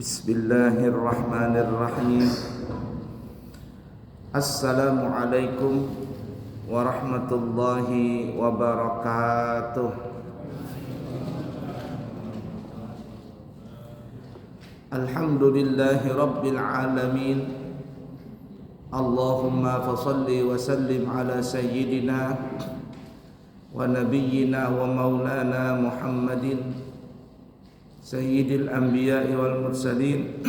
Bismillahirrahmanirrahim. Assalamualaikum warahmatullahi wabarakatuh. Alhamdulillahi rabbil alamin. Allahumma fasalli wa sallim ala sayyidina wa nabiyyina wa maulana Muhammadin Sayyidil Anbiya'i wal Mursalin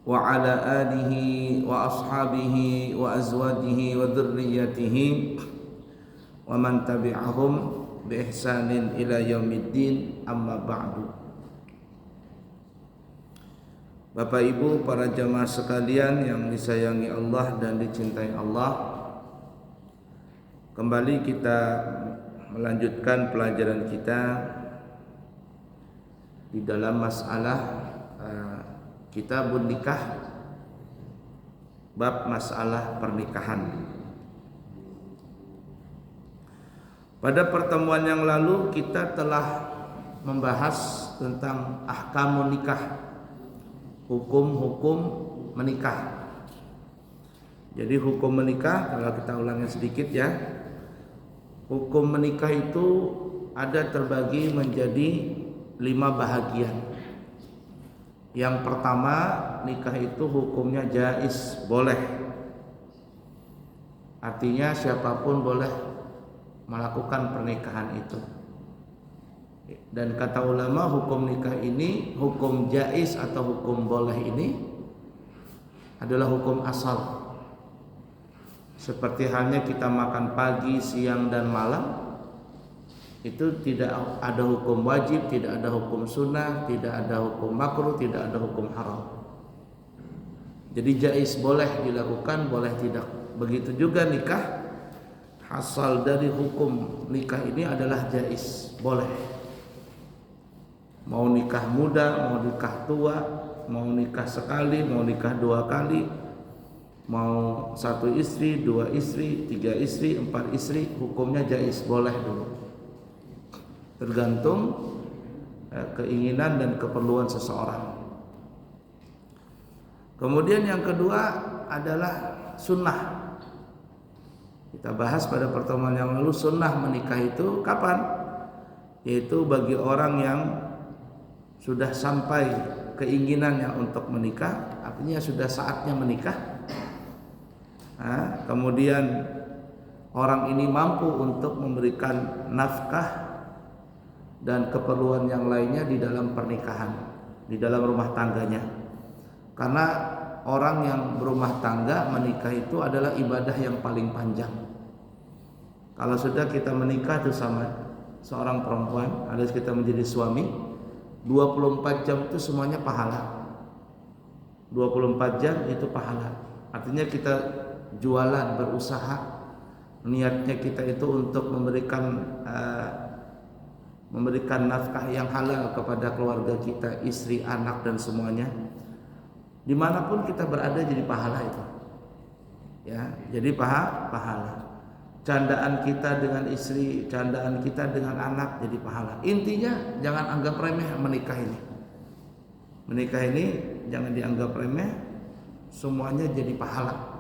wa ala alihi wa ashabihi wa azwajihi wa dhurriyyatihi wa man tabi'ahum bi ihsanin ila yaumiddin, amma ba'du. Bapak Ibu, para jamaah sekalian yang disayangi Allah dan dicintai Allah, kembali kita melanjutkan pelajaran kita di dalam masalah kitabun nikah, bab masalah pernikahan. Pada pertemuan yang lalu kita telah membahas tentang ahkamun nikah, hukum-hukum menikah. Jadi hukum menikah, kalau kita ulangi sedikit ya, hukum menikah itu ada terbagi menjadi 5 bahagian. Yang pertama, nikah itu hukumnya jaiz, boleh. Artinya siapapun boleh melakukan pernikahan itu. Dan kata ulama, hukum nikah ini, hukum jaiz atau hukum boleh ini adalah hukum asal. Seperti halnya kita makan pagi, siang, dan malam, itu tidak ada hukum wajib, tidak ada hukum sunnah, tidak ada hukum makruh, tidak ada hukum haram. Jadi jaiz, boleh dilakukan, boleh tidak. Begitu juga nikah, asal dari hukum nikah ini adalah jaiz, boleh. Mau nikah muda, mau nikah tua, mau nikah sekali, mau nikah 2 kali, mau 1 istri, 2 istri, 3 istri, 4 istri, hukumnya jaiz, boleh dulu. Tergantung keinginan dan keperluan seseorang. Kemudian yang kedua adalah sunnah. Kita bahas pada pertemuan yang lalu, sunnah menikah itu kapan? Yaitu bagi orang yang sudah sampai keinginannya untuk menikah, artinya sudah saatnya menikah. Kemudian orang ini mampu untuk memberikan nafkah dan keperluan yang lainnya di dalam pernikahan, di dalam rumah tangganya. Karena orang yang berumah tangga menikah itu adalah ibadah yang paling panjang. Kalau sudah kita menikah itu sama seorang perempuan, alias kita menjadi suami, 24 jam itu semuanya pahala. 24 jam itu pahala. Artinya kita jualan, berusaha, niatnya kita itu untuk memberikan nafkah yang halal kepada keluarga kita, istri, anak, dan semuanya. Dimanapun kita berada jadi pahala itu, ya. Jadi pahala. Candaan kita dengan istri, candaan kita dengan anak jadi pahala. Intinya jangan anggap remeh menikah ini. Menikah ini jangan dianggap remeh, semuanya jadi pahala.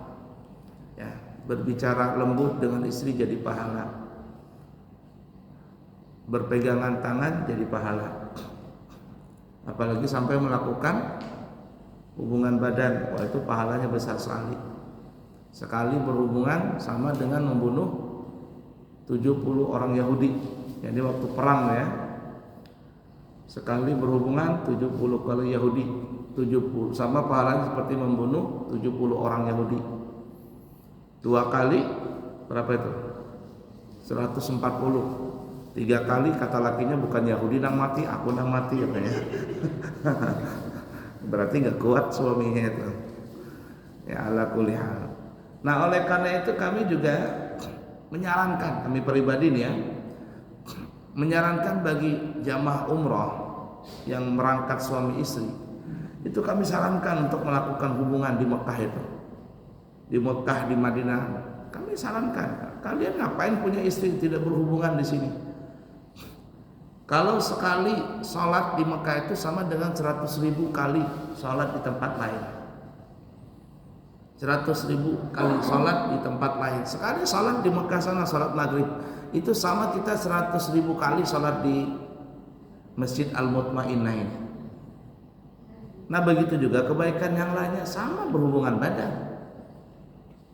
Ya, berbicara lembut dengan istri jadi pahala. Berpegangan tangan jadi pahala. Apalagi sampai melakukan hubungan badan, wah itu pahalanya besar sekali. Sekali berhubungan sama dengan membunuh 70 orang Yahudi. Jadi waktu perang ya, sekali berhubungan 70 kali Yahudi, 70 sama pahalanya seperti membunuh 70 orang Yahudi. 2 kali berapa itu? 140. 3 kali kata lakinya, bukan Yahudi nang mati, aku nang mati katanya. Berarti nggak kuat suaminya itu. Ya ala kulli hal. Nah, oleh karena itu kami juga menyarankan, kami pribadi nih ya, menyarankan bagi jamaah umroh yang merangkat suami istri, itu kami sarankan untuk melakukan hubungan di Mekah itu. Di Mekah, di Madinah, kami sarankan, kalian ngapain punya istri tidak berhubungan di sini? Kalau sekali sholat di Mekah itu sama dengan 100.000 kali sholat di tempat lain. 100.000 kali sholat di tempat lain. Sekali sholat di Mekah sana, sholat maghrib, itu sama kita 100.000 kali sholat di Masjid Al-Mutmainnah ini. Nah begitu juga kebaikan yang lainnya, sama berhubungan badan.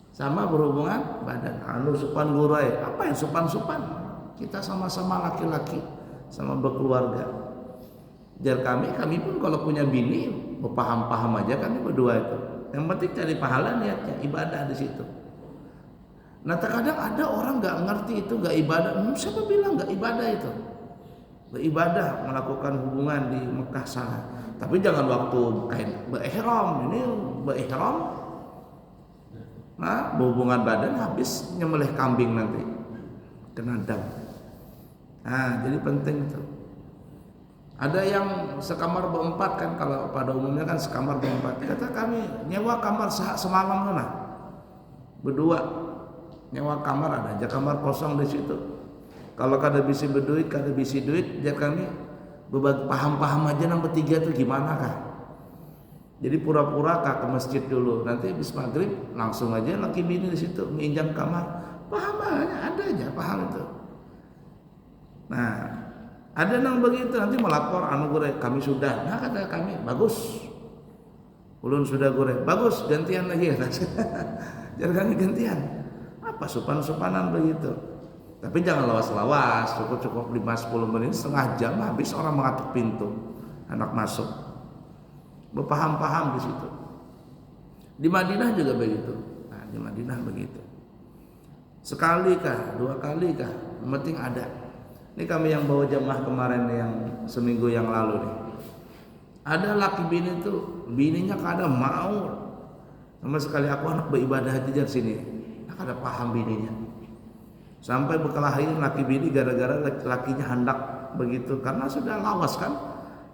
Sama berhubungan badan. Anu supan gurai, apa yang supan-supan? Kita sama-sama laki-laki, sama berkeluarga. Jar kami pun kalau punya bini, berpaham-paham aja kami berdua itu. Yang penting cari pahala, niatnya ibadah di situ. Nah terkadang ada orang nggak ngerti itu nggak ibadah. Siapa bilang nggak ibadah itu? Beribadah, melakukan hubungan di Mekah sana. Tapi jangan waktu kain berihram, ini berihram. Nah berhubungan badan habis nyembelih kambing nanti kena dam. Nah jadi penting itu. Ada yang sekamar berempat kan, kalau pada umumnya kan sekamar berempat. Kata kami nyewa kamar semalam sana, berdua nyewa kamar, ada aja kamar kosong di situ. Kalau kada bisa berduit, kada bisa duit, jadi kami berbagi paham-paham aja nang bertiga tuh gimana kah? Jadi pura-pura kah ke masjid dulu, nanti habis maghrib langsung aja laki bini di situ menginjam kamar. Paham aja, ada aja paham itu. Nah, ada nang begitu nanti melapor anu gore kami sudah. Nah kata kami bagus. Ulun sudah gore. Bagus, gantian lagi ya. Jadi kami gantian. Apa supan-supanan begitu. Tapi jangan lawas-lawas, cukup 5-10 menit, setengah jam habis orang mengatuk pintu. Anak masuk. Berpaham-paham di situ. Di Madinah juga begitu. Nah, di Madinah begitu. Sekali kah, 2 kali kah? Yang penting ada. Ini kami yang bawa jamaah kemarin yang seminggu yang lalu nih. Ada laki bini tuh, bininya kadang mau sama sekali aku anak beribadah aja di sini. Nah, kada paham bininya. Sampai berkelahi laki bini gara-gara lakinya hendak begitu karena sudah lawas kan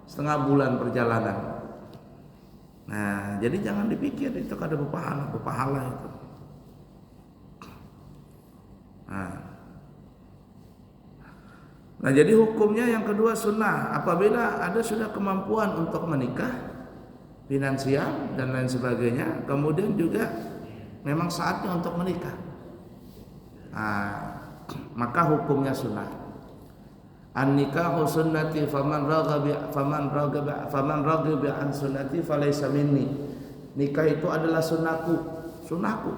setengah bulan perjalanan. Nah, jadi jangan dipikir itu kada berpahala itu. Nah, jadi hukumnya yang kedua sunnah. Apabila ada sudah kemampuan untuk menikah, finansial dan lain sebagainya, kemudian juga memang saatnya untuk menikah. Nah, maka hukumnya sunnah. An-nikahu sunnati faman raghiba an sunnati falaysa minni. Nikah itu adalah sunnahku.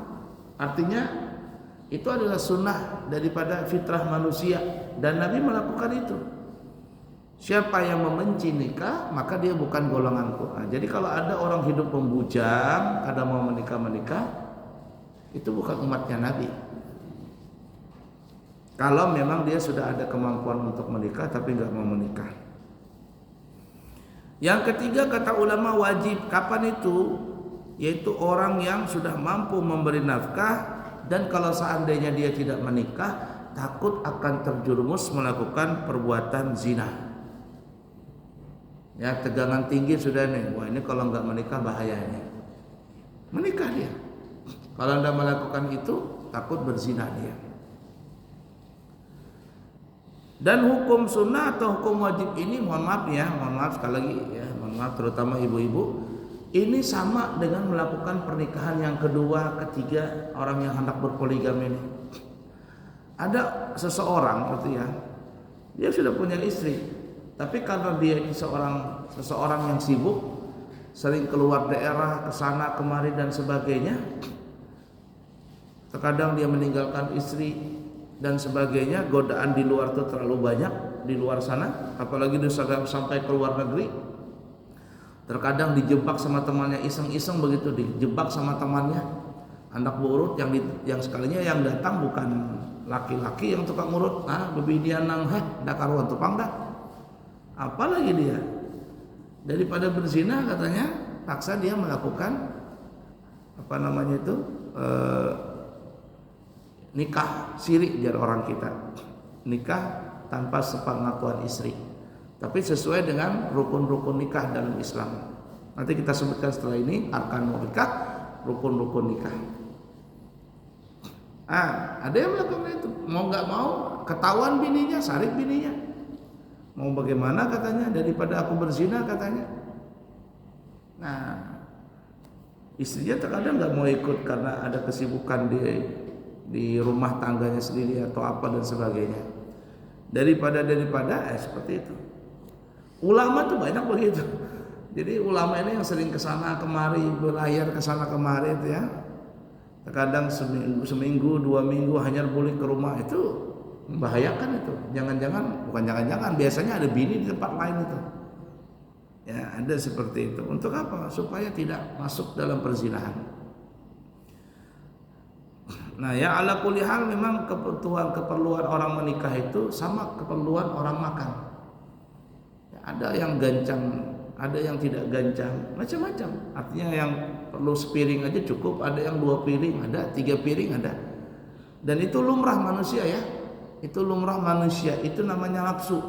Artinya itu adalah sunnah daripada fitrah manusia dan Nabi melakukan itu. Siapa yang membenci nikah maka dia bukan golonganku. Nah, jadi kalau ada orang hidup membujang, ada mau menikah, itu bukan umatnya Nabi. Kalau memang dia sudah ada kemampuan untuk menikah tapi nggak mau menikah. Yang ketiga kata ulama wajib. Kapan itu? Yaitu orang yang sudah mampu memberi nafkah dan kalau seandainya dia tidak menikah takut akan terjerumus melakukan perbuatan zina. Ya tegangan tinggi sudah nih. Wah ini kalau nggak menikah bahayanya. Menikah dia. Kalau anda melakukan itu takut berzina dia. Dan hukum sunnah atau hukum wajib ini mohon maaf sekali lagi ya, mohon maaf terutama ibu-ibu, ini sama dengan melakukan pernikahan yang kedua, ketiga orang yang hendak berpoligami ini. Ada seseorang gitu ya, dia sudah punya istri, tapi karena dia ini seseorang yang sibuk, sering keluar daerah, kesana kemari dan sebagainya, terkadang dia meninggalkan istri dan sebagainya, godaan di luar itu terlalu banyak di luar sana, apalagi dia sampai ke luar negeri. Terkadang dijebak sama temannya, iseng-iseng begitu dijebak sama temannya, anak burut yang sekalinya yang datang bukan laki-laki yang tukang urut, bebidian nang dak karuan tupang dah. Apalagi dia daripada berzina katanya, paksa dia melakukan nikah siri jar orang kita, nikah tanpa sepengetahuan istri, tapi sesuai dengan rukun-rukun nikah dalam Islam. Nanti kita sebutkan setelah ini arkanul nikah, rukun-rukun nikah. Ada yang melakukan itu, mau nggak mau ketahuan bininya, sarik bininya, Mau bagaimana katanya, daripada aku berzina katanya. Nah, istrinya terkadang nggak mau ikut karena ada kesibukan di rumah tangganya sendiri atau apa dan sebagainya. Daripada seperti itu. Ulama tuh banyak begitu. Jadi ulama ini yang sering kesana kemari, berlayar kesana kemari itu ya. Terkadang seminggu 2 minggu hanya boleh ke rumah, itu membahayakan itu. Jangan-jangan biasanya ada bini di tempat lain itu. Ya, ada seperti itu. Untuk apa? Supaya tidak masuk dalam perzinahan. Nah, ya ala kulli hal memang keperluan orang menikah itu sama keperluan orang makan. Ya, ada yang gancang, ada yang tidak gancang, macam-macam. Artinya yang perlu sepiring aja cukup, ada yang 2 piring, ada 3 piring, ada. Dan itu lumrah manusia ya. Itu lumrah manusia, itu namanya nafsu.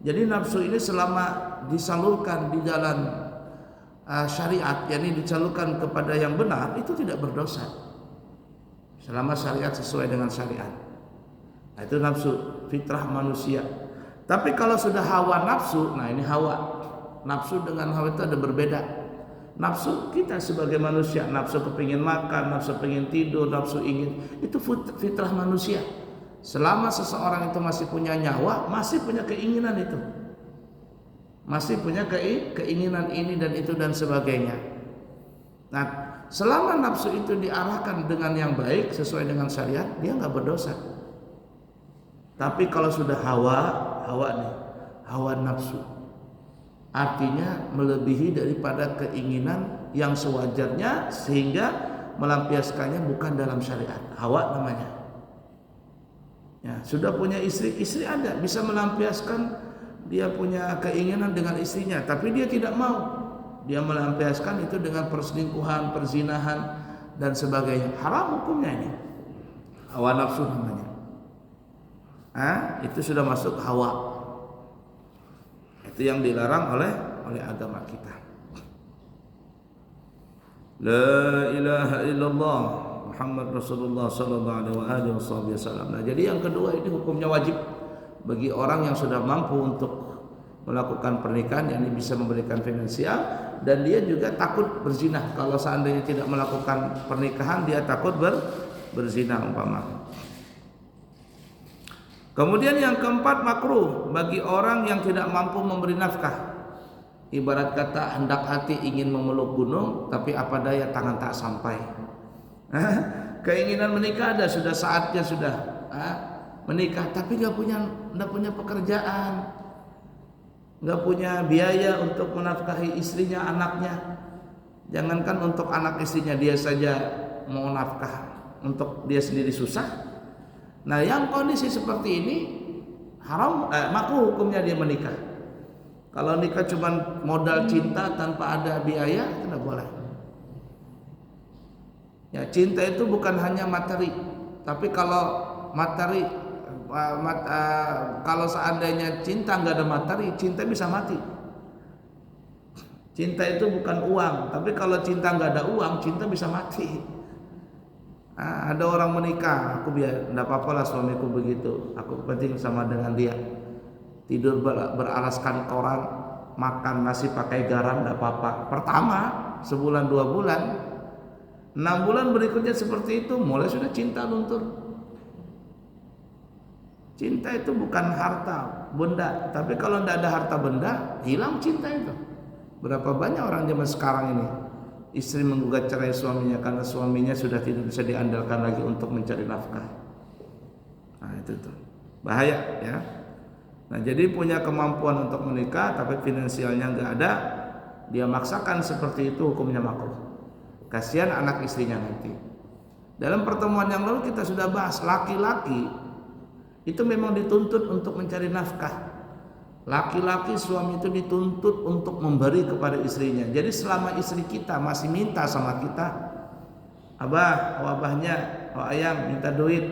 Jadi nafsu ini selama disalurkan di jalan syariat, yakni disalurkan kepada yang benar, itu tidak berdosa. Selama syariat sesuai dengan syariat. Nah, itu nafsu, fitrah manusia. Tapi kalau sudah hawa nafsu, nah ini hawa. Nafsu dengan hawa itu ada berbeda. Nafsu kita sebagai manusia, nafsu kepingin makan, nafsu kepingin tidur, nafsu ingin, itu fitrah manusia. Selama seseorang itu masih punya nyawa, masih punya keinginan itu, masih punya keinginan ini dan itu dan sebagainya. Nah, selama nafsu itu diarahkan dengan yang baik sesuai dengan syariat, dia nggak berdosa. Tapi kalau sudah hawa nafsu, artinya melebihi daripada keinginan yang sewajarnya sehingga melampiaskannya bukan dalam syariat. Hawa namanya. Ya, sudah punya istri ada bisa melampiaskan dia punya keinginan dengan istrinya, tapi dia tidak mau. Dia melampiaskan itu dengan perselingkuhan, perzinahan dan sebagainya. Haram hukumnya ini. Hawa nafsu namanya. Itu sudah masuk hawa. Itu yang dilarang oleh agama kita. La ilaha illallah Muhammad Rasulullah sallallahu alaihi wasallam. Nah, jadi yang kedua ini hukumnya wajib bagi orang yang sudah mampu untuk melakukan pernikahan, yang bisa memberikan finansial, dan dia juga takut berzina. Kalau seandainya tidak melakukan pernikahan, dia takut berzina umpama. Kemudian yang keempat, makruh bagi orang yang tidak mampu memberi nafkah. Ibarat kata hendak hati ingin memeluk gunung, tapi apa daya tangan tak sampai. Keinginan menikah ada, sudah saatnya sudah menikah, tapi nggak punya pekerjaan, nggak punya biaya untuk menafkahi istrinya, anaknya. Jangankan untuk anak istrinya, dia saja mau nafkah untuk dia sendiri susah. Nah, yang kondisi seperti ini haram, makruh hukumnya dia menikah. Kalau nikah cuma modal cinta tanpa ada biaya, tidak boleh. Ya, cinta itu bukan hanya materi, tapi kalau materi, kalau seandainya cinta nggak ada materi, cinta bisa mati. Cinta itu bukan uang, tapi kalau cinta nggak ada uang, cinta bisa mati. Ada orang menikah, aku biar nggak apa-apa lah suamiku begitu, aku penting sama dengan dia. Tidur beralaskan koran, makan nasi pakai garam nggak apa-apa. Pertama sebulan 2 bulan, 6 bulan berikutnya seperti itu, mulai sudah cinta luntur. Cinta itu bukan harta benda, tapi kalau tidak ada harta benda, hilang cinta itu. Berapa banyak orang zaman sekarang ini, istri menggugat cerai suaminya karena suaminya sudah tidak bisa diandalkan lagi untuk mencari nafkah. Nah, itu tuh bahaya ya. Nah, jadi punya kemampuan untuk menikah tapi finansialnya nggak ada, dia maksakan seperti itu, hukumnya makruh. Kasihan anak istrinya nanti. Dalam pertemuan yang lalu kita sudah bahas, laki-laki itu memang dituntut untuk mencari nafkah. Laki-laki suami itu dituntut untuk memberi kepada istrinya. Jadi selama istri kita masih minta sama kita, abah, abahnya, ayang minta duit,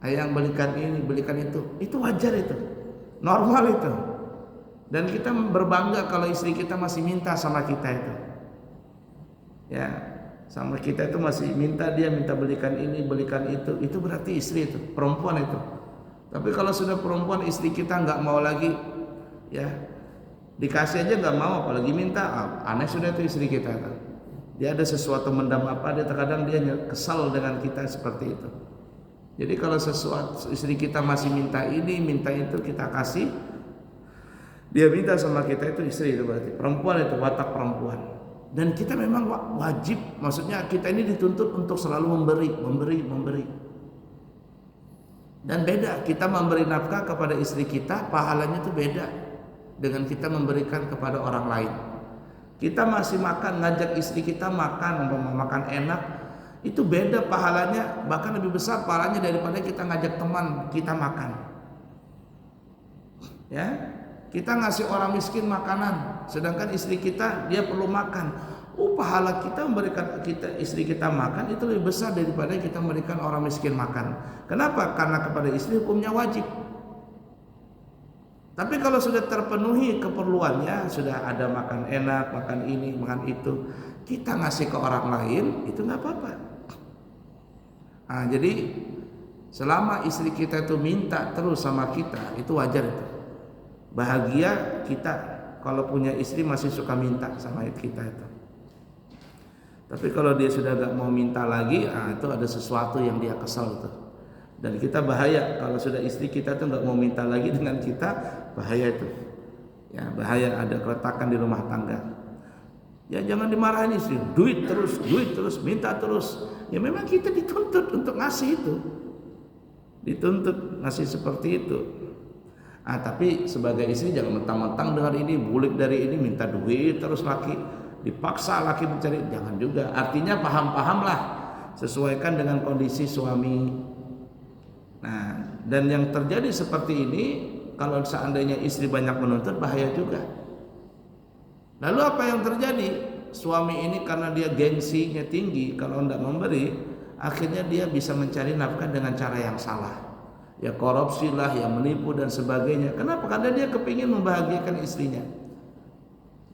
ayang belikan ini, belikan itu wajar, itu normal itu. Dan kita berbangga kalau istri kita masih minta sama kita itu. Ya, sama kita itu masih minta, dia minta belikan ini, belikan itu berarti istri itu, perempuan itu. Tapi kalau sudah perempuan istri kita nggak mau lagi, ya dikasih aja nggak mau, apalagi minta, aneh sudah itu istri kita. Dia ada sesuatu mendam apa, dia terkadang dia kesal dengan kita seperti itu. Jadi kalau sesuatu istri kita masih minta ini, minta itu, kita kasih, dia minta sama kita, itu istri, itu berarti perempuan, itu watak perempuan. Dan kita memang wajib, maksudnya kita ini dituntut untuk selalu memberi. Dan beda, kita memberi nafkah kepada istri kita, pahalanya itu beda dengan kita memberikan kepada orang lain. Kita masih makan, ngajak istri kita makan, makan enak, itu beda pahalanya, bahkan lebih besar pahalanya daripada kita ngajak teman kita makan. Ya, kita ngasih orang miskin makanan, sedangkan istri kita dia perlu makan. Pahala kita memberikan istri kita makan itu lebih besar daripada kita memberikan orang miskin makan. Kenapa? Karena kepada istri hukumnya wajib. Tapi kalau sudah terpenuhi keperluannya, sudah ada makan enak, makan ini, makan itu, kita ngasih ke orang lain, itu nggak apa-apa. Nah, jadi selama istri kita itu minta terus sama kita, itu wajar itu. Bahagia kita kalau punya istri masih suka minta sama kita itu. Tapi kalau dia sudah nggak mau minta lagi, itu ada sesuatu yang dia kesal itu. Dan kita bahaya kalau sudah istri kita tuh nggak mau minta lagi dengan kita, bahaya itu. Ya, bahaya, ada keretakan di rumah tangga. Ya jangan dimarahin istri, duit terus, minta terus. Ya memang kita dituntut untuk ngasih itu, dituntut ngasih seperti itu. Tapi sebagai istri jangan mentang-mentang dengar ini, bulik dari ini, minta duit terus laki, dipaksa laki mencari, jangan juga. Artinya paham-pahamlah, sesuaikan dengan kondisi suami. Nah, dan yang terjadi seperti ini, kalau seandainya istri banyak menuntut, bahaya juga. Lalu apa yang terjadi? Suami ini karena dia gengsinya tinggi, kalau tidak memberi, akhirnya dia bisa mencari nafkah dengan cara yang salah. Ya korupsi lah, ya menipu dan sebagainya. Kenapa? Karena dia kepingin membahagiakan istrinya.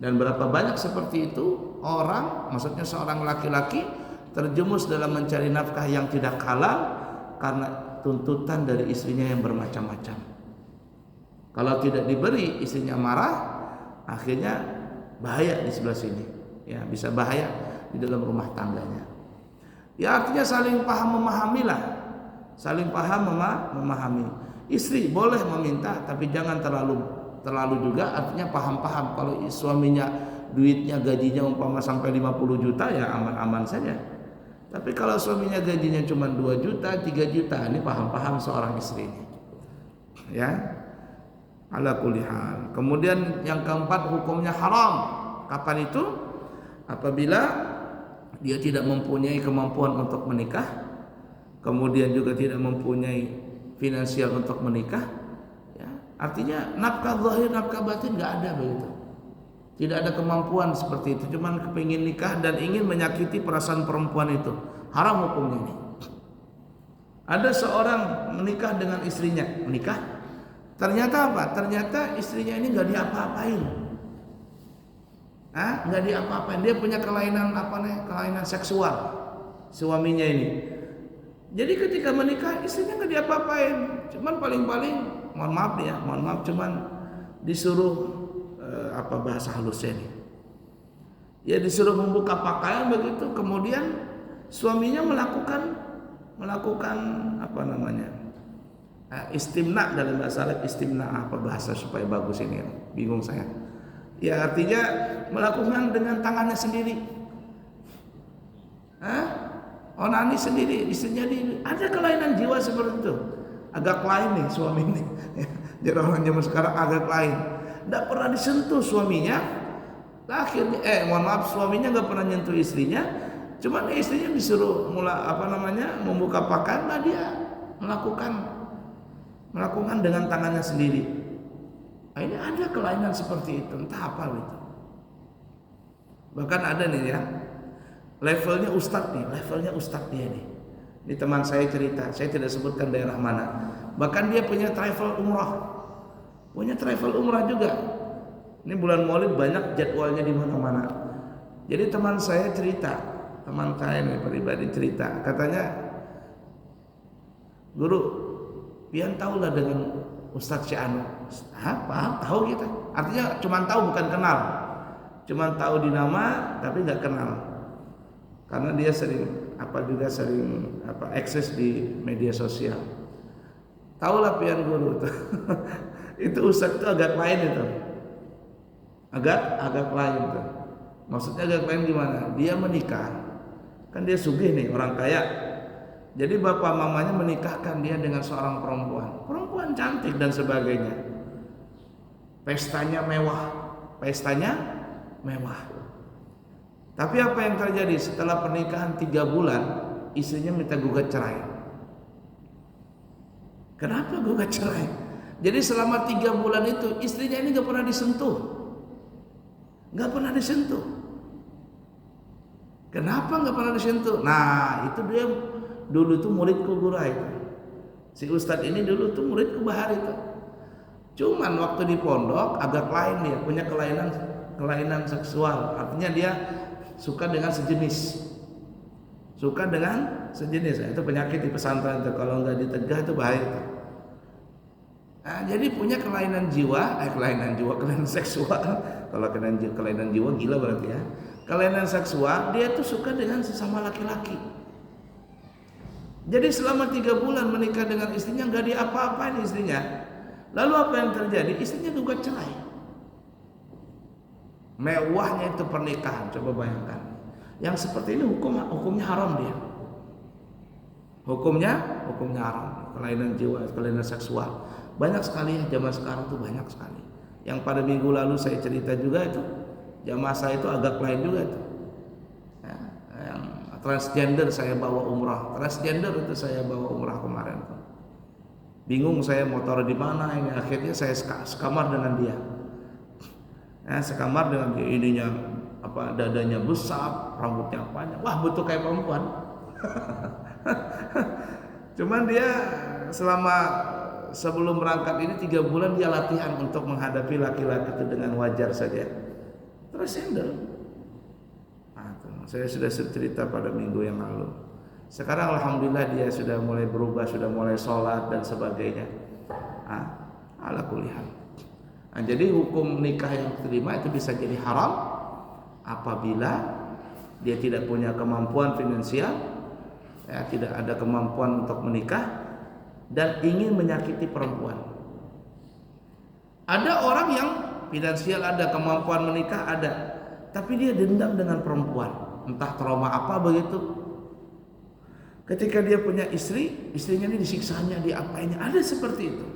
Dan berapa banyak seperti itu orang, maksudnya seorang laki-laki terjumus dalam mencari nafkah yang tidak halal karena tuntutan dari istrinya yang bermacam-macam. Kalau tidak diberi, istrinya marah, akhirnya bahaya di sebelah sini. Ya, bisa bahaya di dalam rumah tangganya. Ya artinya saling paham memahamilah, saling paham memahami. Istri boleh meminta, tapi jangan terlalu juga. Artinya paham-paham. Kalau suaminya duitnya gajinya umpama sampai 50 juta, ya aman-aman saja. Tapi kalau suaminya gajinya cuma 2 juta, 3 juta, ini paham-paham seorang istri ini. Ya. Ala kulli hal. Kemudian yang keempat, hukumnya haram. Kapan itu? Apabila dia tidak mempunyai kemampuan untuk menikah, kemudian juga tidak mempunyai finansial untuk menikah, ya. Artinya nafkah zahir, nafkah batin nggak ada begitu. Tidak ada kemampuan seperti itu, cuman kepingin nikah dan ingin menyakiti perasaan perempuan itu. Haram hukumnya ini. Ada seorang menikah dengan istrinya, menikah. Ternyata apa? Ternyata istrinya ini nggak diapa-apain. Nggak diapa-apain. Dia punya kelainan kelainan seksual, suaminya ini. Jadi ketika menikah istrinya nggak diapa-apain. Cuman paling-paling, mohon maaf, cuman disuruh bahasa halusnya ini. Ya disuruh membuka pakaian begitu, kemudian suaminya melakukan istimna, dalam bahasa Arab istimna, apa bahasa supaya bagus ini, bingung saya. Ya artinya melakukan dengan tangannya sendiri. Onani sendiri, istrinya ada kelainan jiwa seperti itu. Agak lain nih suami ini. Jadi orang zaman sekarang agak lain. Tidak pernah disentuh suaminya. Akhirnya suaminya nggak pernah nyentuh istrinya. Cuman istrinya disuruh membuka pakaian, nah dia melakukan dengan tangannya sendiri. Nah, ini ada kelainan seperti itu, entah apa itu. Bahkan ada nih ya, levelnya ustadz dia nih. Ini teman saya cerita, saya tidak sebutkan daerah mana. Bahkan dia punya travel umrah juga. Ini bulan Maulid banyak jadwalnya di mana-mana. Jadi teman saya pribadi cerita, katanya, guru, pian tahulah dengan Ustadz Syanu. Paham, tahu kita. Artinya cuma tahu bukan kenal. Cuma tahu di nama tapi nggak kenal. Karena dia sering akses di media sosial. Tahulah pian guru itu. Itu Ustadz itu agak lain itu. Agak lain tuh. Maksudnya agak lain gimana? Dia menikah. Kan dia sugih nih, orang kaya. Jadi bapak mamanya menikahkan dia dengan seorang perempuan. Perempuan cantik dan sebagainya. Pestanya mewah. Tapi apa yang terjadi setelah pernikahan 3 bulan, istrinya minta gugat cerai. Kenapa gugat cerai? Jadi selama 3 bulan itu istrinya ini gak pernah disentuh. Kenapa gak pernah disentuh? Nah itu dia dulu tuh muridku Gurai. Si Ustadz ini dulu tuh muridku Bahar itu. Cuman waktu di pondok agak lain, dia punya kelainan seksual. Artinya dia suka dengan sejenis. Itu penyakit di pesantren itu. Kalau nggak ditegah itu bahaya itu. Nah, jadi punya kelainan seksual. Kalau kelainan jiwa gila berarti ya. Kelainan seksual, dia tuh suka dengan sesama laki-laki. Jadi selama 3 bulan menikah dengan istrinya nggak diapa-apain istrinya. Lalu apa yang terjadi? Istrinya gugat cerai. Mewahnya itu pernikahan, coba bayangkan. Yang seperti ini hukumnya haram dia. Hukumnya haram. Kelainan jiwa, kelainan seksual. Banyak sekali zaman sekarang tuh banyak sekali. Yang pada minggu lalu saya cerita juga itu, jamaah saya itu agak lain juga itu. Ya, yang transgender saya bawa umrah. Transgender itu saya bawa umrah kemarin. Bingung saya mau taruh di mana ini. Akhirnya saya sekamar dengan dia. Ininya dadanya besar, rambutnya panjang. Wah, betul kayak perempuan. Cuman dia sebelum berangkat ini 3 bulan dia latihan untuk menghadapi laki-laki itu dengan wajar saja. Transgender. Saya sudah cerita pada minggu yang lalu. Sekarang alhamdulillah dia sudah mulai berubah, sudah mulai sholat dan sebagainya. Ala kulli hal. Jadi hukum nikah yang diterima itu bisa jadi haram apabila dia tidak punya kemampuan finansial, ya, tidak ada kemampuan untuk menikah dan ingin menyakiti perempuan. Ada orang yang finansial ada, kemampuan menikah ada, tapi dia dendam dengan perempuan. Entah trauma apa begitu. Ketika dia punya istrinya ini disiksanya, diapainnya, ada seperti itu.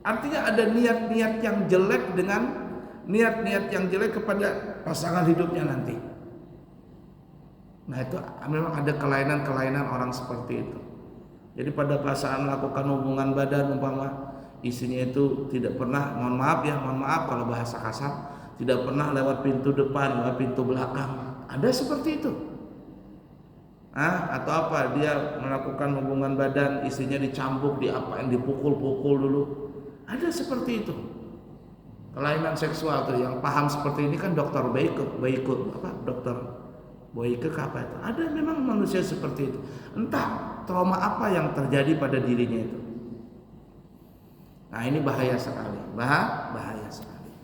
Artinya ada niat-niat yang jelek dengan niat-niat yang jelek kepada pasangan hidupnya nanti. Nah itu memang ada kelainan-kelainan orang seperti itu. Jadi pada pasangan melakukan hubungan badan umpama istrinya itu tidak pernah, mohon maaf kalau bahasa kasar, tidak pernah lewat pintu depan, lewat pintu belakang. Ada seperti itu. Atau apa, dia melakukan hubungan badan, istrinya dicambuk, diapain, dipukul-pukul dulu. Ada seperti itu. Kelainan seksual tuh yang paham seperti ini kan dokter dokter Boyke apa itu? Ada memang manusia seperti itu. Entah trauma apa yang terjadi pada dirinya itu. Nah ini bahaya sekali, bahaya sekali.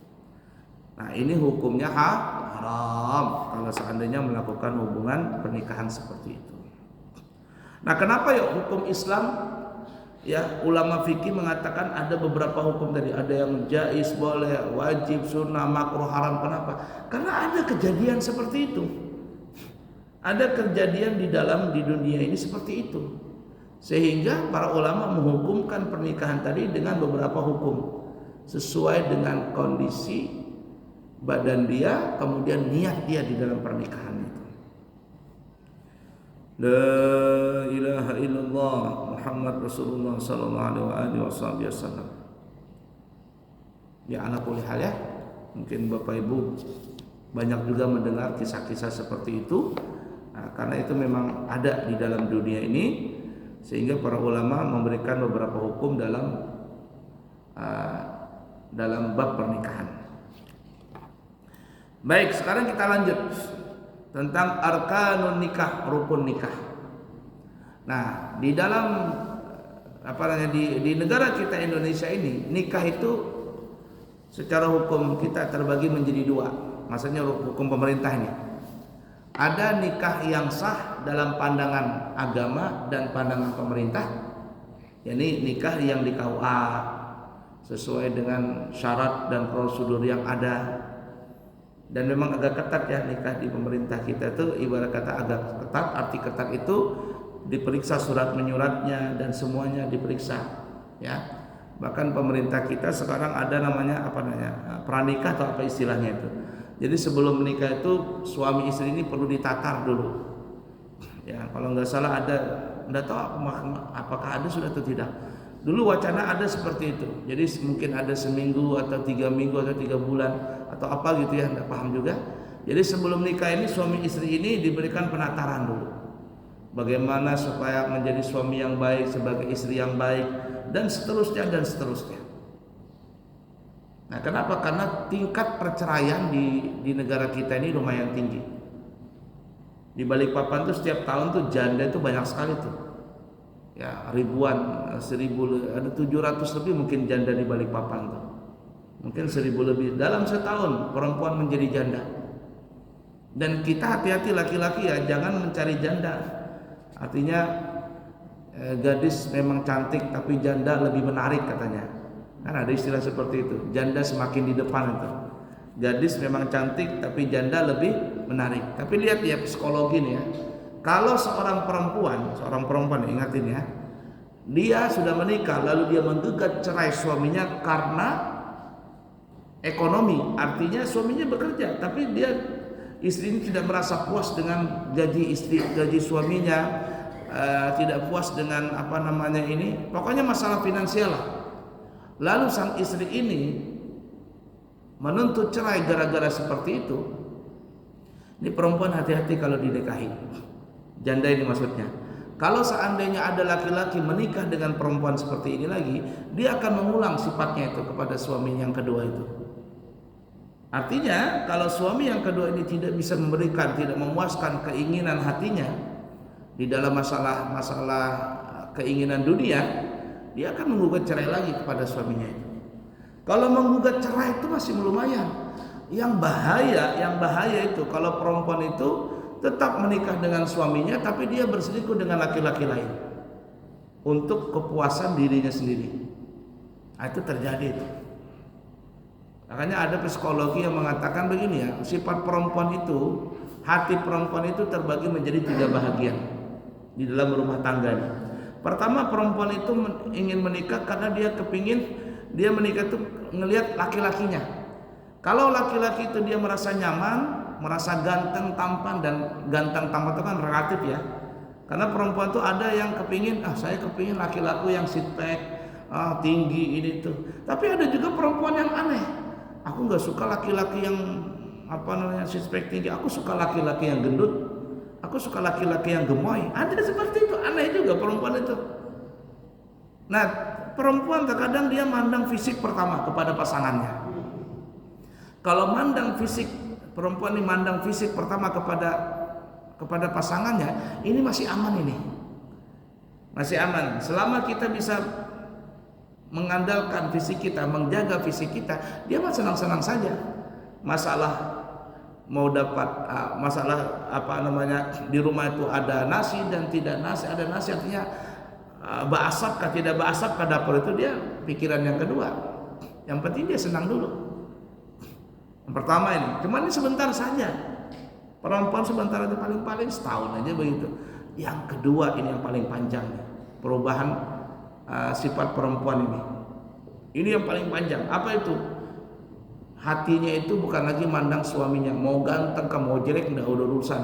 Nah ini hukumnya haram kalau seandainya melakukan hubungan pernikahan seperti itu. Nah kenapa ya hukum Islam? Ya, ulama fikih mengatakan ada beberapa hukum tadi, ada yang jaiz, boleh, wajib, sunnah, makruh, haram. Kenapa? Karena ada kejadian seperti itu. Ada kejadian di dunia ini seperti itu. Sehingga para ulama menghukumkan pernikahan tadi dengan beberapa hukum sesuai dengan kondisi badan dia, kemudian niat dia di dalam pernikahan itu. La ilaha illallah Muhammad Rasulullah sallallahu alaihi wasallam. Ya ala kulli hal ya. Mungkin Bapak Ibu banyak juga mendengar kisah-kisah seperti itu. Nah, karena itu memang ada di dalam dunia ini, sehingga para ulama memberikan beberapa hukum dalam bab pernikahan. Baik, sekarang kita lanjut tentang arkanun nikah, rukun nikah. Nah, di dalam apa namanya di negara kita Indonesia ini, nikah itu secara hukum kita terbagi menjadi dua. Maksudnya hukum pemerintah ini. Ada nikah yang sah dalam pandangan agama dan pandangan pemerintah. Ini nikah yang di KUA sesuai dengan syarat dan prosedur yang ada. Dan memang agak ketat ya nikah di pemerintah kita itu, ibarat kata agak ketat. Arti ketat itu diperiksa surat menyuratnya dan semuanya diperiksa ya. Bahkan pemerintah kita sekarang ada namanya pranikah atau apa istilahnya itu. Jadi sebelum menikah itu suami istri ini perlu ditatar dulu ya. Kalau nggak salah ada, nggak tahu apakah ada sudah atau tidak. Dulu wacana ada seperti itu. Jadi mungkin ada seminggu atau 3 minggu atau 3 bulan atau apa gitu ya, nggak paham juga. Jadi sebelum nikah ini suami istri ini diberikan penataran dulu. Bagaimana supaya menjadi suami yang baik, sebagai istri yang baik, dan seterusnya dan seterusnya. Nah, kenapa? Karena tingkat perceraian di negara kita ini lumayan tinggi. Di Balikpapan tuh setiap tahun tuh janda itu banyak sekali tuh. Ya, ribuan, 1000, ada 700 lebih mungkin janda di Balikpapan tuh. Mungkin 1000 lebih dalam setahun perempuan menjadi janda. Dan kita hati-hati laki-laki ya, jangan mencari janda. Artinya gadis memang cantik tapi janda lebih menarik katanya. Kan ada istilah seperti itu. Janda semakin di depan itu. Gadis memang cantik tapi janda lebih menarik. Tapi lihat ya psikologi nih ya. Kalau seorang perempuan ingatin ya, dia sudah menikah lalu dia menggugat cerai suaminya karena ekonomi, artinya suaminya bekerja tapi istri ini tidak merasa puas dengan gaji suaminya, tidak puas dengan pokoknya masalah finansial lah. Lalu sang istri ini menuntut cerai gara-gara seperti itu. Ini perempuan hati-hati kalau dinikahi. Janda ini maksudnya. Kalau seandainya ada laki-laki menikah dengan perempuan seperti ini lagi, dia akan mengulang sifatnya itu kepada suami yang kedua itu. Artinya kalau suami yang kedua ini tidak bisa memberikan, tidak memuaskan keinginan hatinya di dalam masalah keinginan dunia, dia akan menggugat cerai lagi kepada suaminya itu. Kalau menggugat cerai itu masih lumayan. Yang bahaya itu kalau perempuan itu tetap menikah dengan suaminya tapi dia berselingkuh dengan laki-laki lain untuk kepuasan dirinya sendiri. Nah, itu terjadi itu. Makanya ada psikologi yang mengatakan begini ya, sifat perempuan itu, hati perempuan itu terbagi menjadi 3 bahagian di dalam rumah tangganya. Pertama, perempuan itu ingin menikah karena dia menikah itu ngelihat laki-lakinya. Kalau laki-laki itu dia merasa nyaman, merasa ganteng tampan, dan ganteng tampan itu kan relatif ya. Karena perempuan tuh ada yang saya kepingin laki-laki yang six pack, tinggi ini tuh. Tapi ada juga perempuan yang aneh. Aku nggak suka laki-laki yang six pack tinggi. Aku suka laki-laki yang gendut. Aku suka laki-laki yang gemoy. Ada seperti itu, aneh juga perempuan itu. Nah, perempuan terkadang dia mandang fisik pertama kepada pasangannya. Kalau perempuan ini mandang fisik pertama kepada pasangannya, ini masih aman ini. Masih aman. Selama kita bisa mengandalkan fisik kita, menjaga fisik kita, dia mah senang-senang saja. Masalah mau dapat di rumah itu ada nasi dan tidak nasi, ada nasi artinya basap kah tidak basap kah dapur, itu dia pikiran yang kedua. Yang penting dia senang dulu. Yang pertama ini, cuman ini sebentar saja. Perempuan sebentar aja, paling-paling setahun aja begitu. Yang kedua ini yang paling panjang, perubahan sifat perempuan ini. Ini yang paling panjang. Apa itu? Hatinya itu bukan lagi mandang suaminya, mau ganteng kah mau jelek enggak urusan.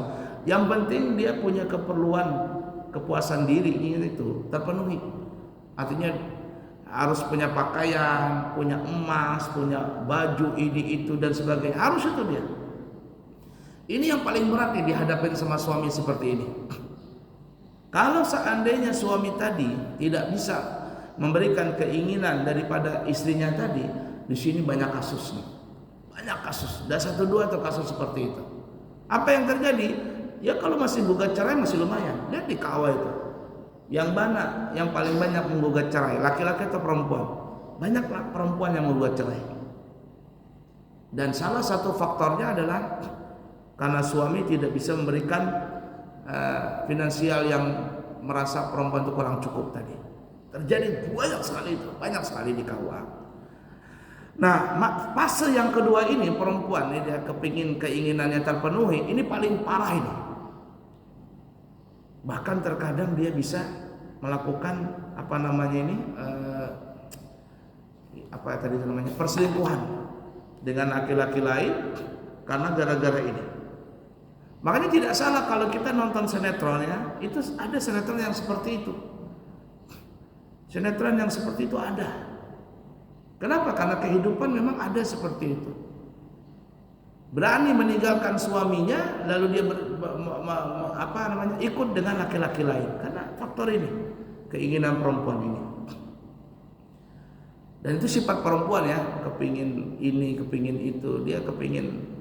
Yang penting dia punya keperluan kepuasan diri ini itu terpenuhi. Artinya harus punya pakaian, punya emas, punya baju ini itu dan sebagainya. Harus itu dia. Ini yang paling berat nih dihadapin sama suami seperti ini. Kalau seandainya suami tadi tidak bisa memberikan keinginan daripada istrinya tadi, di sini banyak kasus nih. Banyak kasus. Ada 1-2 atau kasus seperti itu. Apa yang terjadi? Ya kalau masih gugat cerai masih lumayan. Lihat di KUA itu. Yang mana yang paling banyak menggugat cerai, laki-laki atau perempuan? Banyak perempuan yang menggugat cerai. Dan salah satu faktornya adalah karena suami tidak bisa memberikan finansial yang merasa perempuan itu kurang cukup tadi. Terjadi banyak sekali itu, banyak sekali di KUA. Nah, fase yang kedua ini perempuan ini dia keinginannya terpenuhi, ini paling parah ini. Bahkan terkadang dia bisa melakukan perselingkuhan dengan laki-laki lain karena gara-gara ini. Makanya tidak salah kalau kita nonton sinetron ya, itu ada sinetron yang seperti itu. Sinetron yang seperti itu ada. Kenapa? Karena kehidupan memang ada seperti itu. Berani meninggalkan suaminya lalu dia ikut dengan laki-laki lain karena faktor ini, keinginan perempuan ini. Dan itu sifat perempuan ya, kepingin ini, kepingin itu, dia kepingin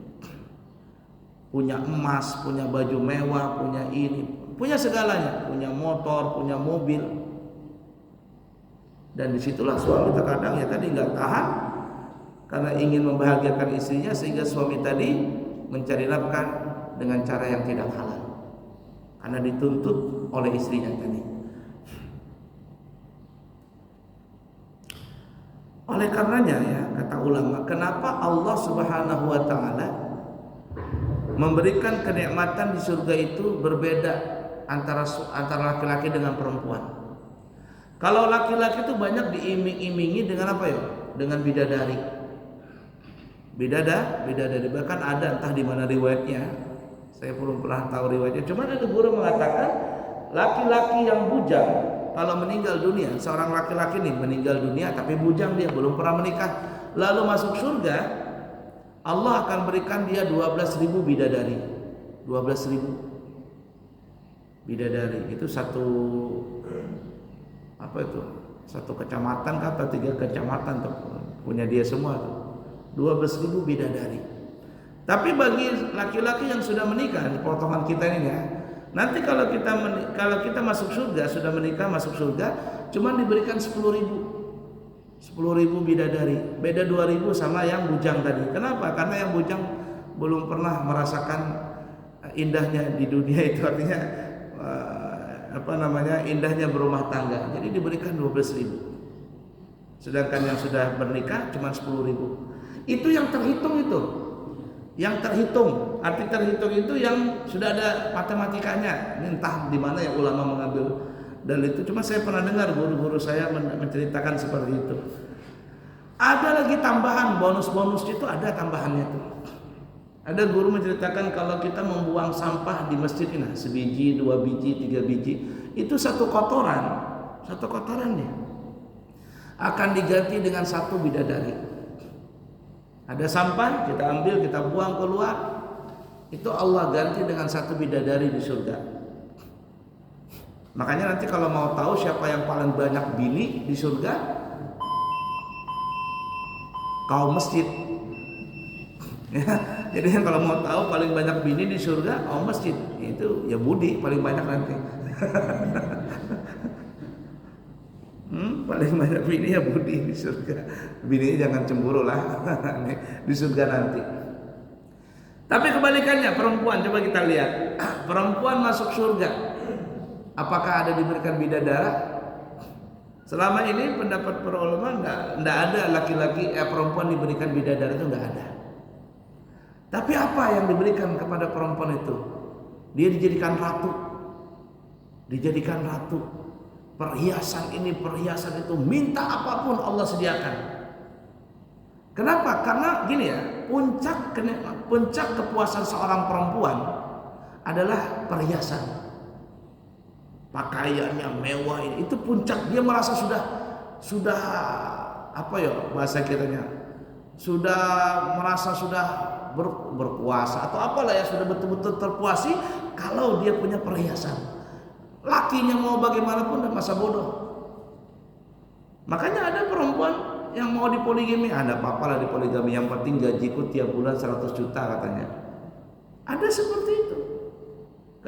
punya emas, punya baju mewah, punya ini, punya segalanya, punya motor, punya mobil. Dan disitulah suami terkadang ya tadi nggak tahan karena ingin membahagiakan istrinya sehingga suami tadi mencari nafkah dengan cara yang tidak halal karena dituntut oleh istrinya tadi. Oleh karenanya ya kata ulama, kenapa Allah Subhanahu wa taala memberikan kenikmatan di surga itu berbeda antara laki-laki dengan perempuan. Kalau laki-laki itu banyak diiming-imingi dengan apa ya? Dengan bidadari. Bidadari bahkan ada entah di mana riwayatnya. Saya belum pernah tahu riwayatnya. Cuma ada guru mengatakan laki-laki yang bujang kalau meninggal dunia, seorang laki-laki nih meninggal dunia tapi bujang dia belum pernah menikah, lalu masuk surga, Allah akan berikan dia 12.000 bidadari. 12.000 bidadari itu satu kecamatan atau 3 kecamatan tuh punya dia semua tuh. 12.000 bidadari. Tapi bagi laki-laki yang sudah menikah di potongan kita ini ya, nanti kalau kita masuk surga, sudah menikah masuk surga, cuma diberikan 10.000 bidadari. Beda 2.000 sama yang bujang tadi. Kenapa? Karena yang bujang belum pernah merasakan indahnya di dunia itu, artinya indahnya berumah tangga. Jadi diberikan 12.000. Sedangkan yang sudah bernikah cuma 10.000. Itu yang terhitung itu. Yang terhitung, arti terhitung itu yang sudah ada matematikanya. Ini entah di mana ya ulama mengambil dan itu. Cuma saya pernah dengar guru-guru saya menceritakan seperti itu. Ada lagi tambahan bonus-bonus itu, ada tambahannya tuh. Ada guru menceritakan kalau kita membuang sampah di masjid ini, sebiji, 2 biji, 3 biji, itu satu kotorannya akan diganti dengan 1 bidadari. Ada sampah, kita ambil, kita buang keluar, itu Allah ganti dengan 1 bidadari di surga. Makanya nanti kalau mau tahu siapa yang paling banyak bini di surga, kaum masjid. Ya, jadi kalau mau tahu paling banyak bini di surga, kaum masjid. Itu ya Budi paling banyak nanti. Paling banyak bini ya Budi di surga. Bininya jangan cemburu lah di surga nanti. Tapi kebalikannya perempuan, coba kita lihat. Perempuan masuk surga, apakah ada diberikan bidadara? Selama ini pendapat para ulama enggak ada laki-laki perempuan diberikan bidadara, itu enggak ada. Tapi apa yang diberikan kepada perempuan itu? Dia dijadikan ratu. Dijadikan ratu. Perhiasan ini, perhiasan itu, minta apapun Allah sediakan. Kenapa? Karena gini ya, puncak kepuasan seorang perempuan adalah perhiasan. Pakaiannya mewah ini, itu puncak. Dia merasa sudah apa ya bahasa kitanya? Sudah berkuasa atau apalah ya, sudah betul-betul terpuasi kalau dia punya perhiasan. Lakinya mau bagaimanapun dan masa bodoh. Makanya ada perempuan yang mau dipoligami, ada apa-apa lah dipoligami, yang penting gajiku tiap bulan 100 juta katanya. Ada seperti itu.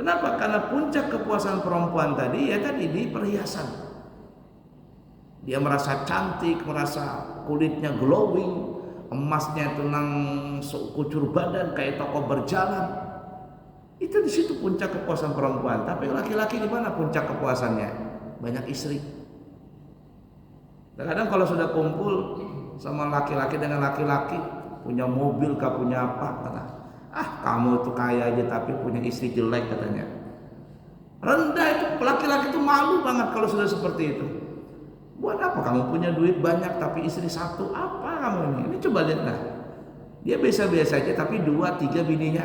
Kenapa? Karena puncak kepuasan perempuan tadi ya tadi di perhiasan. Dia merasa cantik, merasa kulitnya glowing, emasnya itu nang kucur badan kayak toko berjalan. Itu di situ puncak kepuasan perempuan. Tapi laki-laki di mana puncak kepuasannya? Banyak istri. Kadang kalau sudah kumpul sama laki-laki dengan laki-laki, punya mobil kah, punya apa, kata, kamu tuh kaya aja tapi punya istri jelek katanya. Rendah itu, laki-laki itu malu banget kalau sudah seperti itu. Buat apa kamu punya duit banyak tapi istri satu? Apa kamu ini? Ini coba lihat dah. Dia biasa-biasa aja tapi 2-3 bininya.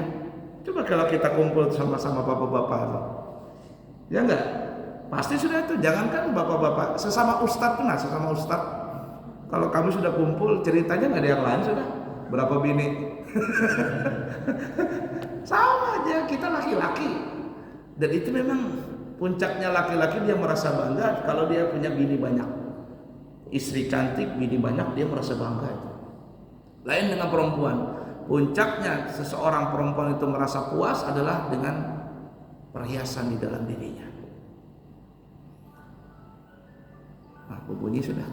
Coba kalau kita kumpul sama-sama bapak-bapak itu. Ya enggak? Pasti sudah itu. Jangankan bapak-bapak, sesama ustadz pun, sesama ustadz. Kalau kami sudah kumpul, ceritanya nggak ada yang lain sudah. Berapa bini? Sama aja, kita laki-laki. Dan itu memang puncaknya laki-laki, dia merasa bangga kalau dia punya bini banyak. Istri cantik, bini banyak, dia merasa bangga itu. Lain dengan perempuan. Puncaknya seseorang perempuan itu merasa puas adalah dengan perhiasan di dalam dirinya. Bunyi sudah.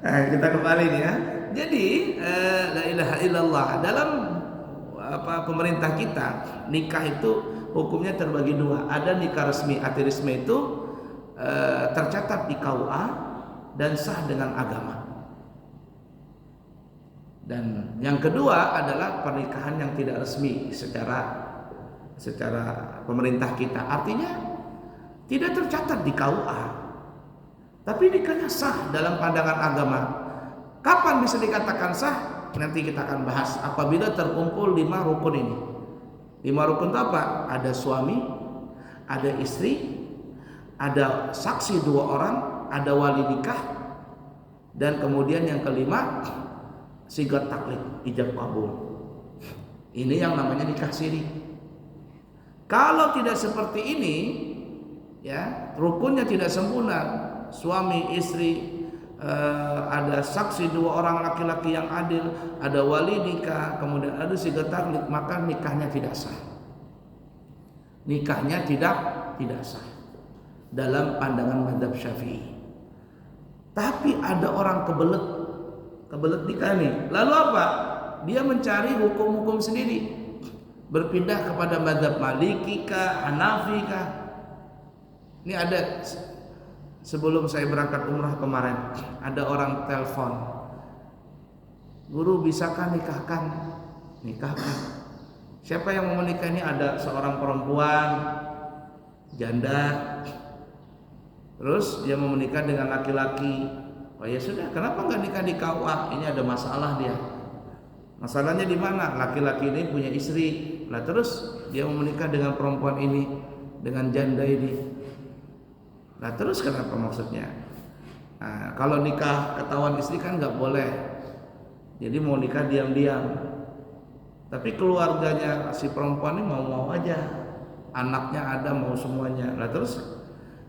Kita kembali nih ya. Jadi la ilaha illallah dalam pemerintah kita, nikah itu hukumnya terbagi dua. Ada nikah resmi, aterisme itu tercatat di KUA dan sah dengan agama. Dan yang kedua adalah pernikahan yang tidak resmi secara pemerintah kita. Artinya tidak tercatat di KUA, tapi nikahnya sah dalam pandangan agama. Kapan bisa dikatakan sah? Nanti kita akan bahas. Apabila terkumpul 5 rukun ini. 5 rukun itu apa? Ada suami, ada istri, ada saksi 2 orang, ada wali nikah, dan kemudian yang kelima sigat taklid, ijab kabul. Ini yang namanya nikah siri. Kalau tidak seperti ini, ya rukunnya tidak sempurna. Suami, istri, ada saksi 2 orang laki-laki yang adil, ada wali nikah, kemudian ada sigat taklid, maka nikahnya tidak sah. Nikahnya tidak sah dalam pandangan mazhab Syafi'i. Tapi ada orang kebelet nikah nih. Lalu apa? Dia mencari hukum-hukum sendiri. Berpindah kepada mazhab Maliki kah, Hanafi kah. Ini ada, sebelum saya berangkat umrah kemarin, ada orang telepon. Guru, bisakah nikahkan? Nikahkan. Siapa yang mau menikah? Ini ada seorang perempuan janda. Terus dia mau menikah dengan laki-laki. Oh ya sudah, kenapa nggak nikah di KUA? Ini ada masalah dia. Masalahnya di mana? Laki-laki ini punya istri. Nah terus dia mau menikah dengan perempuan ini, dengan janda ini. Nah terus kenapa maksudnya? Nah, kalau nikah ketahuan istri kan nggak boleh. Jadi mau nikah diam-diam. Tapi keluarganya si perempuan ini mau-mau aja. Anaknya ada, mau semuanya. Nah terus,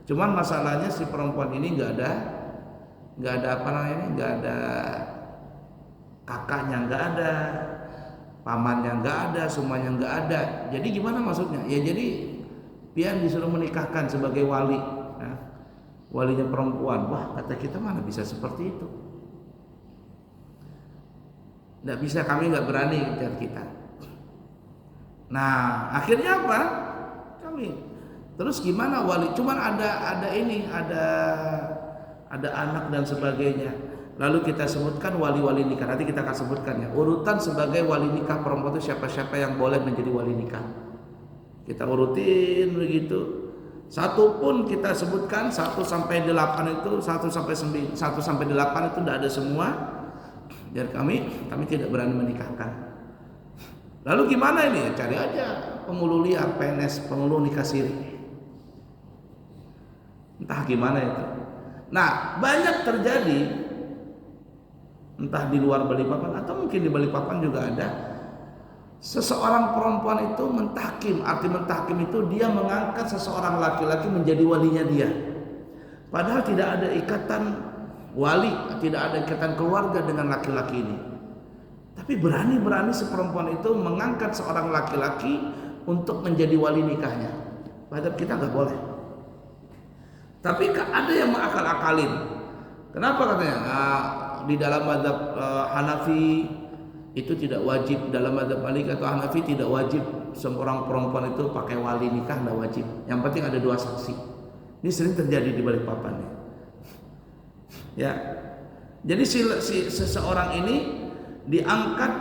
cuman masalahnya si perempuan ini nggak ada apa namanya, nggak ada kakaknya, nggak ada pamannya, nggak ada, semuanya nggak ada. Jadi gimana maksudnya? Ya jadi pian disuruh menikahkan sebagai wali. Nah, walinya perempuan. Wah, kata kita mana bisa seperti itu? Nggak bisa, kami nggak berani kejar kita. Nah akhirnya apa? Kami terus gimana wali? Cuman ada anak dan sebagainya. Lalu kita sebutkan wali-wali nikah. Nanti kita akan sebutkan ya urutan sebagai wali nikah perempuan itu siapa-siapa yang boleh menjadi wali nikah. Kita urutin begitu. Satu pun kita sebutkan 1 sampai 8 itu, 1 sampai 8 itu tidak ada semua. Biar kami tidak berani menikahkan. Lalu gimana ini? Cari aja penghulu liar, PNS, penghulu nikah siri. Entah gimana itu. Nah, banyak terjadi entah di luar Balikpapan atau mungkin di Balikpapan juga ada. Seseorang perempuan itu mentahkim. Arti mentahkim itu dia mengangkat seseorang laki-laki menjadi walinya dia. Padahal tidak ada ikatan wali, tidak ada ikatan keluarga dengan laki-laki ini. Tapi berani si perempuan itu mengangkat seorang laki-laki untuk menjadi wali nikahnya. Madhab kita nggak boleh. Tapi ada yang mengakal-akalin. Kenapa katanya? Di dalam madhab Hanafi itu tidak wajib, dalam madhab Maliki atau Hanafi tidak wajib seorang perempuan itu pakai wali nikah, tidak wajib. Yang penting ada 2 saksi. Ini sering terjadi di Balikpapan ya. Ya, jadi seseorang ini diangkat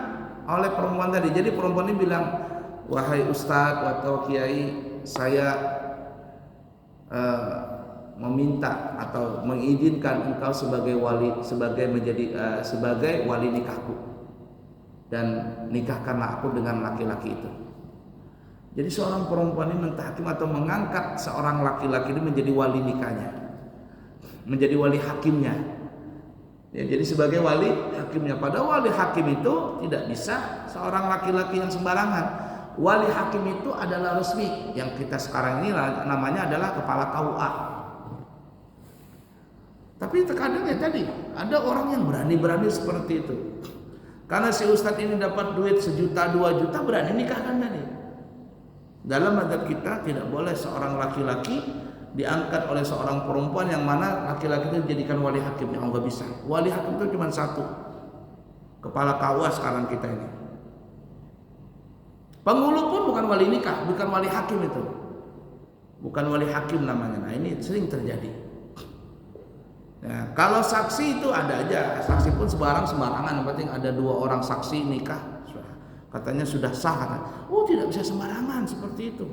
oleh perempuan tadi. Jadi perempuan ini bilang, wahai ustadz atau kiai, saya meminta atau mengizinkan engkau sebagai wali, sebagai wali nikahku, dan nikahkanlah aku dengan laki-laki itu. Jadi seorang perempuan ini mentahkim atau mengangkat seorang laki-laki ini menjadi wali nikahnya, menjadi wali hakimnya. Ya, jadi sebagai wali hakimnya. Padahal wali hakim itu tidak bisa seorang laki-laki yang sembarangan. Wali hakim itu adalah resmi. Yang kita sekarang ini namanya adalah kepala KUA. Tapi terkadang ya tadi ada orang yang berani-berani seperti itu. Karena si ustadz ini dapat duit 1 juta 2 juta, berani nikahkan tadi. Dalam mazhab kita tidak boleh seorang laki-laki diangkat oleh seorang perempuan yang mana laki-laki itu dijadikan wali hakimnya. Oh, nggak bisa. Wali hakim itu cuma 1. Kepala KUA sekarang kita ini. Penghulu pun bukan wali nikah, bukan wali hakim itu. Bukan wali hakim namanya. Nah, ini sering terjadi. Nah, kalau saksi itu ada aja. Saksi pun sembarangan. Yang penting ada 2 orang saksi nikah. Katanya sudah sah. Katanya. Oh, tidak bisa sembarangan seperti itu.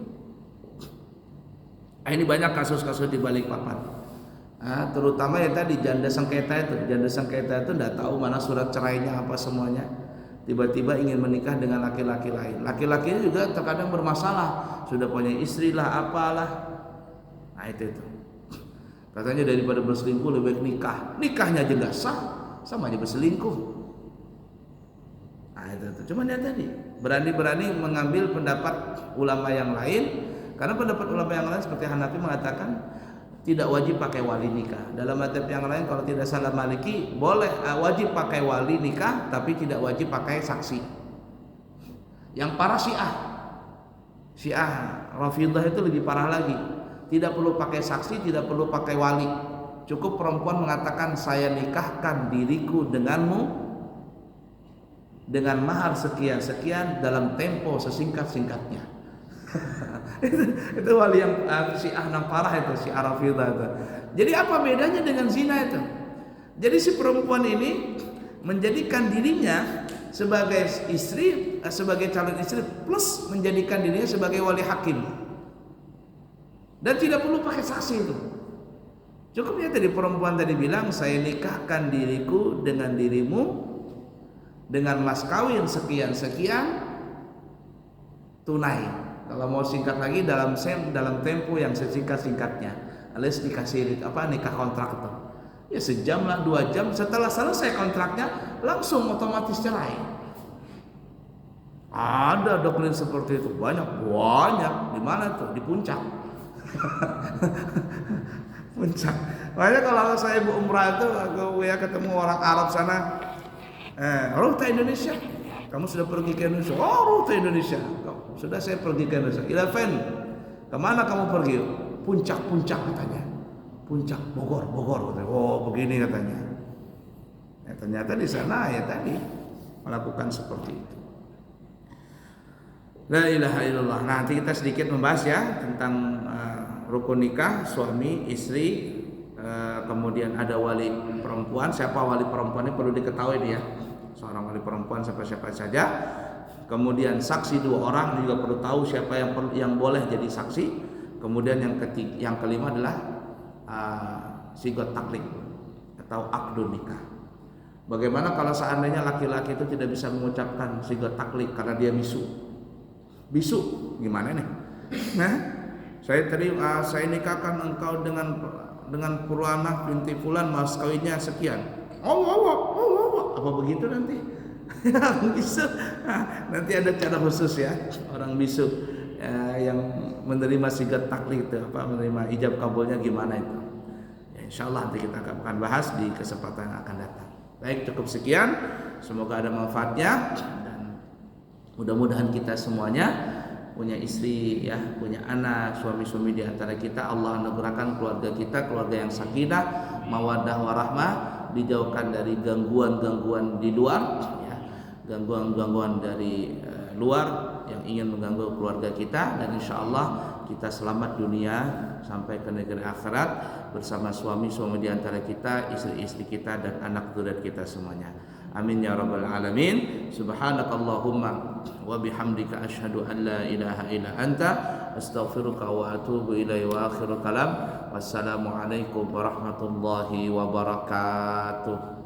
Ini banyak kasus-kasus di Balikpapan. Terutama ya tadi janda sengketa itu. Janda sengketa itu tidak tahu mana surat cerainya apa semuanya. Tiba-tiba ingin menikah dengan laki-laki lain. Laki-lakinya juga terkadang bermasalah. Sudah punya istri lah, apalah. Nah itu. Katanya daripada berselingkuh lebih baik nikah. Nikahnya aja nggak sah, sama aja berselingkuh. Nah itu. Cuman dia tadi berani-berani mengambil pendapat ulama yang lain. Karena pendapat ulama yang lain seperti Hanafi mengatakan tidak wajib pakai wali nikah. Dalam mazhab yang lain kalau tidak salah Maliki boleh wajib pakai wali nikah tapi tidak wajib pakai saksi. Yang para Syiah Rafidhah itu lebih parah lagi. Tidak perlu pakai saksi, tidak perlu pakai wali. Cukup perempuan mengatakan saya nikahkan diriku denganmu dengan mahar sekian-sekian dalam tempo sesingkat-singkatnya. itu wali yang Syiah parah itu, Syiah Rafidhah itu. Jadi apa bedanya dengan zina itu? Jadi si perempuan ini menjadikan dirinya sebagai istri, sebagai calon istri plus menjadikan dirinya sebagai wali hakim. Dan tidak perlu pakai saksi itu. Cukup ya tadi perempuan tadi bilang saya nikahkan diriku dengan dirimu dengan mas kawin sekian-sekian tunai. Kalau mau singkat lagi dalam tempo yang sesingkat-singkatnya, alias dikasih nikah kontrak itu. Ya sejam lah 2 jam setelah selesai kontraknya langsung otomatis cerai. Ada doktrin seperti itu banyak. Di mana tuh? Di Puncak. Puncak. Makanya kalau saya umrah itu aku ya ketemu orang Arab sana. Rute Indonesia. Kamu sudah pergi ke Indonesia? Oh, rute Indonesia. Sudah saya pergi ke Indonesia. Ilaven, kemana kamu pergi? Puncak katanya. Puncak Bogor katanya. Oh begini katanya. Ternyata di sana ya tadi melakukan seperti itu. La ilaha illallah. Nanti kita sedikit membahas ya tentang rukun nikah suami istri. Kemudian ada wali perempuan. Siapa wali perempuan ini perlu diketahui dia. Seorang wali perempuan siapa saja. Kemudian saksi 2 orang juga perlu tahu siapa yang boleh jadi saksi. Kemudian yang kelima adalah sigot taklik atau akdun nikah. Bagaimana kalau seandainya laki-laki itu tidak bisa mengucapkan sigot taklik karena dia bisu? Bisu gimana nih? Nah, saya nikahkan engkau dengan Purwana binti Fulan mas kawinnya sekian. Oh, apa begitu nanti? Bisu. Nanti ada cara khusus ya orang bisu yang menerima sigat taklik itu menerima ijab kabulnya gimana itu ya, insyaallah nanti kita akan bahas di kesempatan yang akan datang. Baik, cukup sekian, semoga ada manfaatnya dan mudah-mudahan kita semuanya punya istri ya, punya anak, suami-suami di antara kita Allah anugerahkan keluarga kita keluarga yang sakinah, mawaddah warahmah, dijauhkan dari gangguan-gangguan di luar ya, gangguan-gangguan dari luar yang ingin mengganggu keluarga kita, dan insyaallah kita selamat dunia sampai ke negeri akhirat bersama suami-suami di antara kita, istri-istri kita dan anak cucu kita semuanya. Amin ya rabbal alamin. Subhanakallahumma wa bihamdika asyhadu an la ilaha illa anta astaghfiruka wa atubu ilaihi wa akhiru kalam. Wassalamu alaikum warahmatullahi wabarakatuh.